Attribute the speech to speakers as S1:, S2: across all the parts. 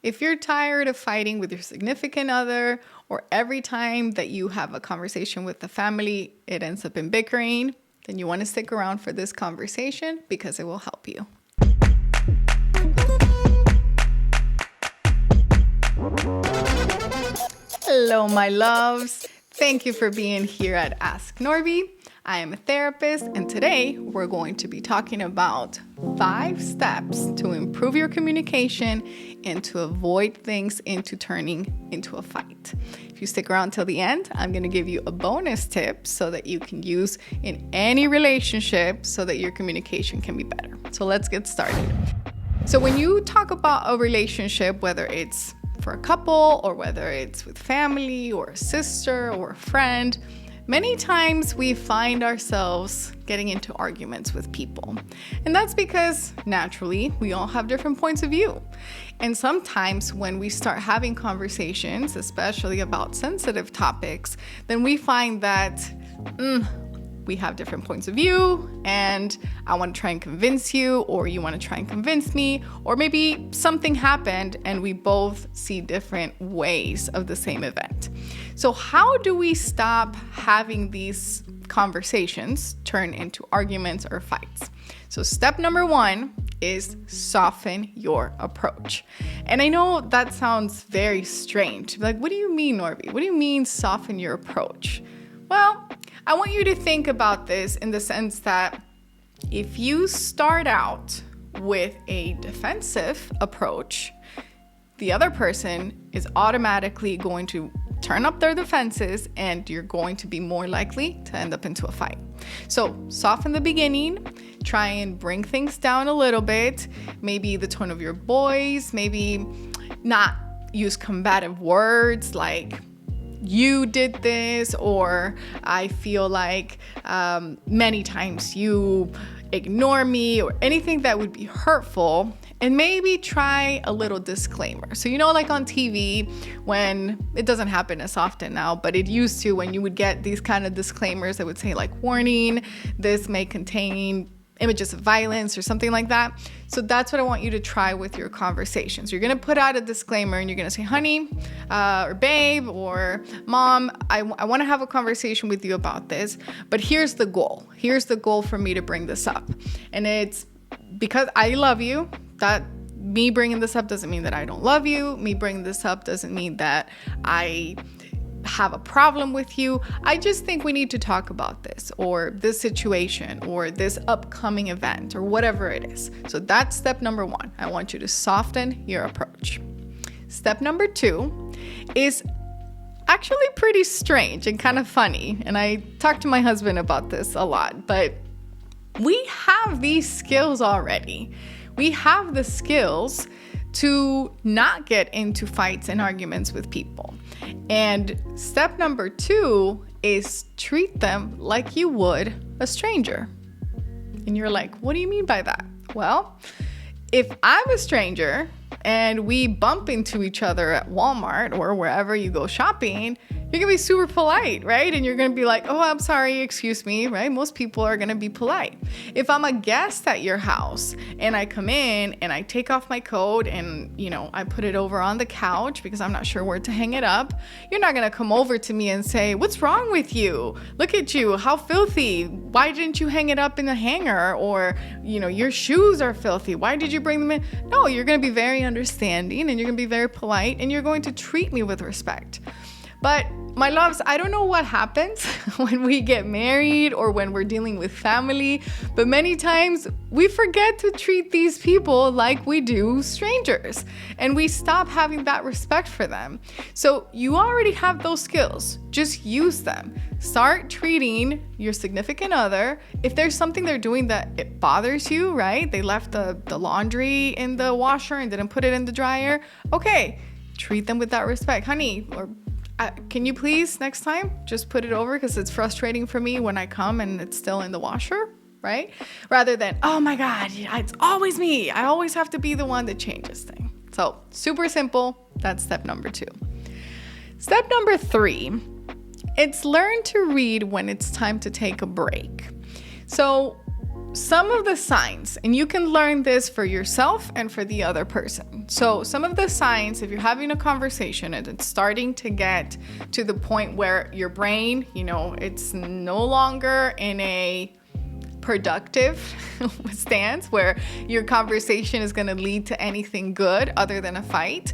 S1: If you're tired of fighting with your significant other, or every time that you have a conversation with the family, it ends up in bickering, then you want to stick around for this conversation because it will help you. Hello, my loves. Thank you for being here at Ask Norby. I am a therapist, and today we're going to be talking about 5 steps to improve your communication and to avoid things into turning into a fight. If you stick around till the end, I'm going to give you a bonus tip so that you can use in any relationship so that your communication can be better. So let's get started. So when you talk about a relationship, whether it's for a couple or whether it's with family or a sister or a friend, many times we find ourselves getting into arguments with people. And that's because naturally we all have different points of view. And sometimes when we start having conversations, especially about sensitive topics, then we find that we have different points of view, and I want to try and convince you, or you want to try and convince me, or maybe something happened and we both see different ways of the same event. So how do we stop having these conversations turn into arguments or fights? So step number 1 is soften your approach. And I know that sounds very strange. Like, what do you mean, Norby? What do you mean soften your approach? Well, I want you to think about this in the sense that if you start out with a defensive approach, the other person is automatically going to turn up their defenses and you're going to be more likely to end up into a fight. So soften the beginning, try and bring things down a little bit, maybe the tone of your voice, maybe not use combative words like you did this, or I feel like many times you ignore me, or anything that would be hurtful. And maybe try a little disclaimer. So, like on TV, when it doesn't happen as often now, but it used to, when you would get these kind of disclaimers that would say like, warning, this may contain images of violence or something like that. So that's what I want you to try with your conversations. You're going to put out a disclaimer and you're going to say, honey, or babe, or mom, I want to have a conversation with you about this, but here's the goal. Here's the goal for me to bring this up. And it's because I love you. That me bringing this up doesn't mean that I don't love you. Me bringing this up doesn't mean that I have a problem with you. I just think we need to talk about this, or this situation, or this upcoming event, or whatever it is. So that's step number 1. I want you to soften your approach. Step number 2 is actually pretty strange and kind of funny. And I talk to my husband about this a lot, but we have these skills already. We have the skills to not get into fights and arguments with people. And step number 2 is treat them like you would a stranger. And you're like, what do you mean by that? Well, if I'm a stranger and we bump into each other at Walmart or wherever you go shopping, you're gonna be super polite, right? And you're gonna be like, oh, I'm sorry, excuse me, right? Most people are gonna be polite. If I'm a guest at your house and I come in and I take off my coat and, I put it over on the couch because I'm not sure where to hang it up, you're not gonna come over to me and say, what's wrong with you? Look at you, how filthy. Why didn't you hang it up in the hanger? Or, your shoes are filthy. Why did you bring them in? No, you're gonna be very understanding and you're gonna be very polite and you're going to treat me with respect. But my loves, I don't know what happens when we get married or when we're dealing with family, but many times we forget to treat these people like we do strangers, and we stop having that respect for them. So you already have those skills. Just use them. Start treating your significant other. If there's something they're doing that it bothers you, right? They left the laundry in the washer and didn't put it in the dryer. Okay, treat them with that respect. Honey, or can you please next time just put it over because it's frustrating for me when I come and it's still in the washer, right? Rather than, oh my God, it's always me. I always have to be the one that changes things. So super simple. That's step number 2. Step number 3, it's learn to read when it's time to take a break. So some of the signs, and you can learn this for yourself and for the other person. So some of the signs, if you're having a conversation and it's starting to get to the point where your brain, it's no longer in a productive stance where your conversation is going to lead to anything good other than a fight.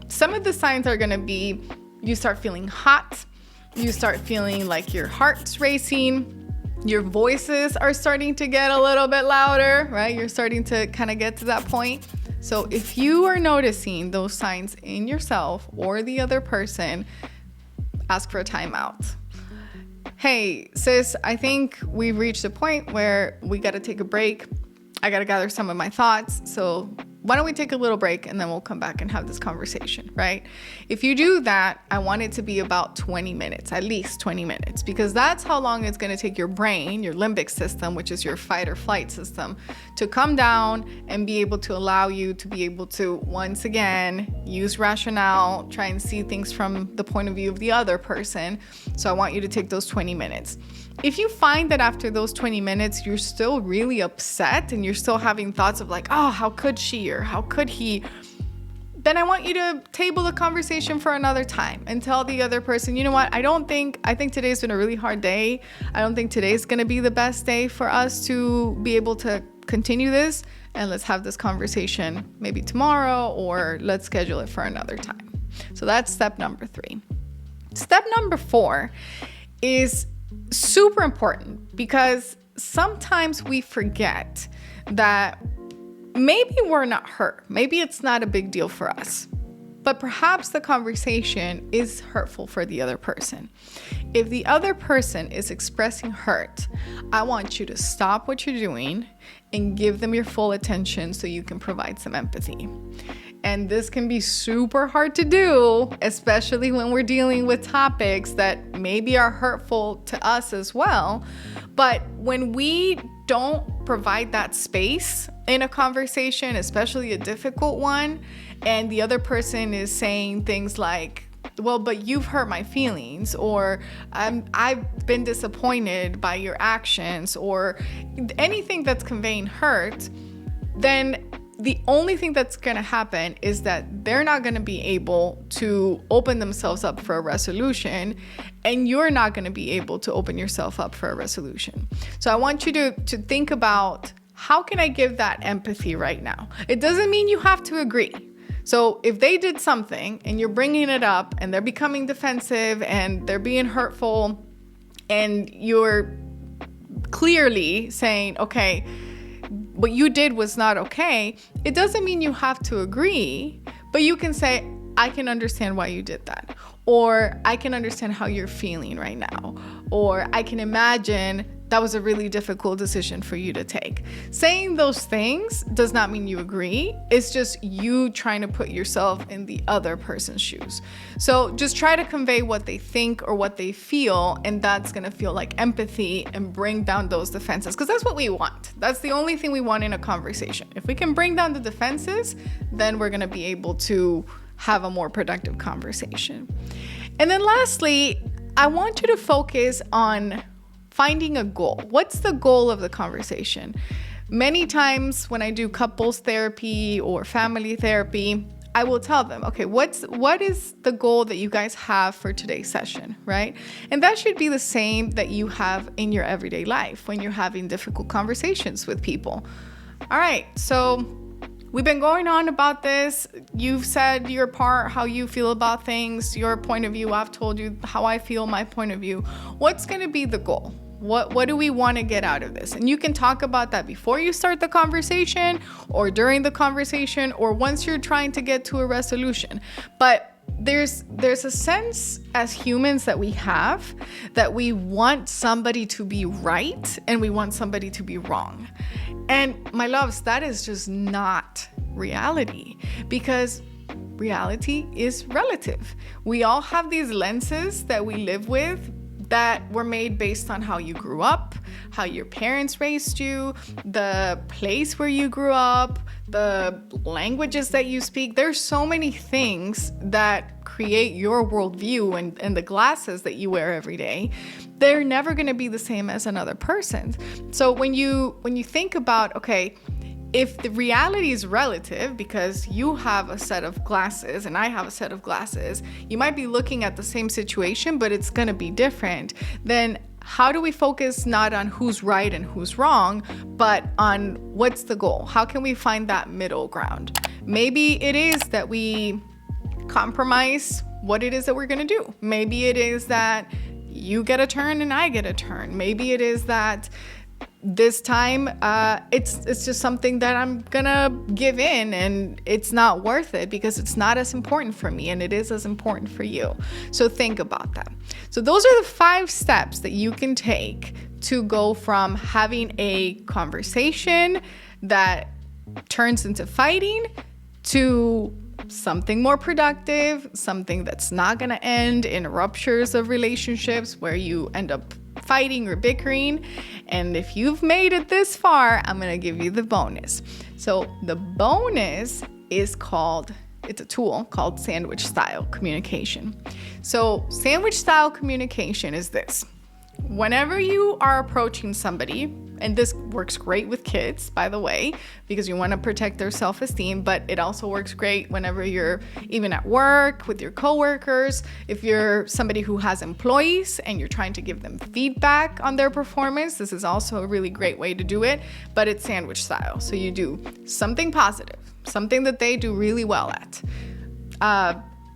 S1: Some of the signs are going to be you start feeling hot, you start feeling like your heart's racing, your voices are starting to get a little bit louder, right? You're starting to kind of get to that point. So if you are noticing those signs in yourself or the other person, ask for a timeout. Hey, sis, I think we've reached a point where we got to take a break. I got to gather some of my thoughts. So why don't we take a little break and then we'll come back and have this conversation, right? If you do that, I want it to be about 20 minutes, at least 20 minutes, because that's how long it's going to take your brain, your limbic system, which is your fight or flight system, to come down and be able to allow you to be able to, once again, use rationale, try and see things from the point of view of the other person. So I want you to take those 20 minutes. If you find that after those 20 minutes, you're still really upset and you're still having thoughts of like, oh, how could she or how could he? Then I want you to table the conversation for another time and tell the other person, you know what? I think today's been a really hard day. I don't think today's going to be the best day for us to be able to continue this. And let's have this conversation maybe tomorrow, or let's schedule it for another time. So that's step number 3. Step number 4 is super important because sometimes we forget that maybe we're not hurt. Maybe it's not a big deal for us, but perhaps the conversation is hurtful for the other person. If the other person is expressing hurt, I want you to stop what you're doing and give them your full attention so you can provide some empathy. And this can be super hard to do, especially when we're dealing with topics that maybe are hurtful to us as well. But when we don't provide that space in a conversation, especially a difficult one, and the other person is saying things like, well, but you've hurt my feelings, or I've been disappointed by your actions, or anything that's conveying hurt, then the only thing that's going to happen is that they're not going to be able to open themselves up for a resolution, and you're not going to be able to open yourself up for a resolution. So I want you to think about, how can I give that empathy right now? It doesn't mean you have to agree. So if they did something and you're bringing it up and they're becoming defensive and they're being hurtful and you're clearly saying, okay, what you did was not okay, it doesn't mean you have to agree, but you can say, I can understand why you did that. Or I can understand how you're feeling right now. Or I can imagine that was a really difficult decision for you to take. Saying those things does not mean you agree. It's just you trying to put yourself in the other person's shoes. So just try to convey what they think or what they feel, and that's gonna feel like empathy and bring down those defenses, because that's what we want. That's the only thing we want in a conversation. If we can bring down the defenses, then we're gonna be able to have a more productive conversation. And then lastly, I want you to focus on finding a goal. What's the goal of the conversation? Many times when I do couples therapy or family therapy, I will tell them, okay, what is the goal that you guys have for today's session, right? And that should be the same that you have in your everyday life when you're having difficult conversations with people. All right, so we've been going on about this. You've said your part, how you feel about things, your point of view. I've told you how I feel, my point of view. What's going to be the goal? What do we want to get out of this? And you can talk about that before you start the conversation, or during the conversation, or once you're trying to get to a resolution. But there's a sense as humans that we have that we want somebody to be right and we want somebody to be wrong. And my loves, that is just not reality, because reality is relative. We all have these lenses that we live with that were made based on how you grew up, how your parents raised you, the place where you grew up, the languages that you speak. There's so many things that create your worldview and the glasses that you wear every day, they're never going to be the same as another person's. So when you think about, okay, if the reality is relative because you have a set of glasses and I have a set of glasses, you might be looking at the same situation, but it's going to be different. Then how do we focus not on who's right and who's wrong, but on what's the goal? How can we find that middle ground? Maybe it is that we compromise what it is that we're going to do. Maybe it is that you get a turn and I get a turn. Maybe it is that this time it's just something that I'm gonna give in, and it's not worth it because it's not as important for me and it is as important for you. So think about that. So those are the 5 steps that you can take to go from having a conversation that turns into fighting to something more productive, something that's not gonna end in ruptures of relationships where you end up fighting or bickering. And if you've made it this far, I'm going to give you the bonus. So the bonus is it's a tool called sandwich style communication. So sandwich style communication is this. Whenever you are approaching somebody, and this works great with kids, by the way, because you want to protect their self-esteem, but it also works great whenever you're even at work with your coworkers. If you're somebody who has employees and you're trying to give them feedback on their performance, this is also a really great way to do it, but it's sandwich style. So you do something positive, something that they do really well at.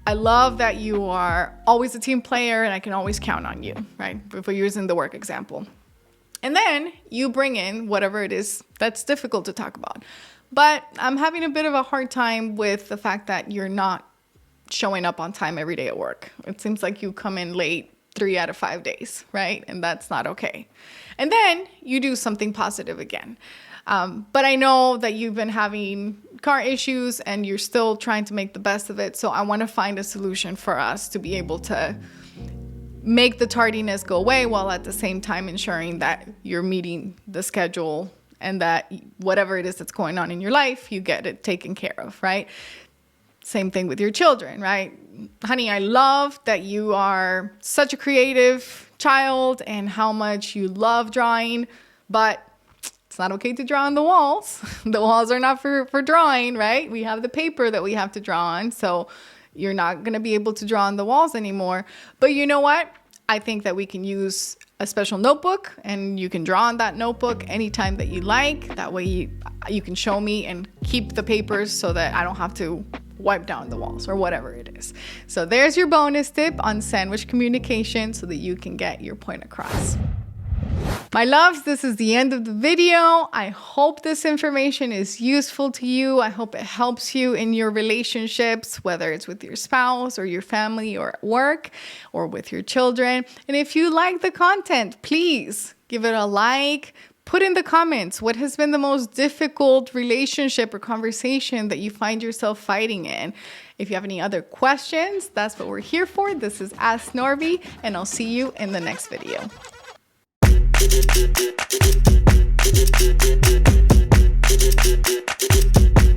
S1: I love that you are always a team player and I can always count on you, right? If we're using the work example. And then you bring in whatever it is that's difficult to talk about. But I'm having a bit of a hard time with the fact that you're not showing up on time every day at work. It seems like you come in late 3 out of 5 days, right? And that's not okay. And then you do something positive again. But I know that you've been having car issues and you're still trying to make the best of it. So I want to find a solution for us to be able to make the tardiness go away while at the same time ensuring that you're meeting the schedule and that whatever it is that's going on in your life, you get it taken care of, right? Same thing with your children, right? Honey, I love that you are such a creative child and how much you love drawing, but it's not okay to draw on the walls. The walls are not for drawing, right? We have the paper that we have to draw on, so you're not going to be able to draw on the walls anymore. But you know what? I think that we can use a special notebook and you can draw on that notebook anytime that you like. That way you can show me and keep the papers so that I don't have to wipe down the walls or whatever it is. So there's your bonus tip on sandwich communication so that you can get your point across. My loves, this is the end of the video. I hope this information is useful to you. I hope it helps you in your relationships, whether it's with your spouse or your family or at work or with your children. And if you like the content, please give it a like. Put in the comments what has been the most difficult relationship or conversation that you find yourself fighting in. If you have any other questions, that's what we're here for. This is Ask Norby, and I'll see you in the next video. Thank you.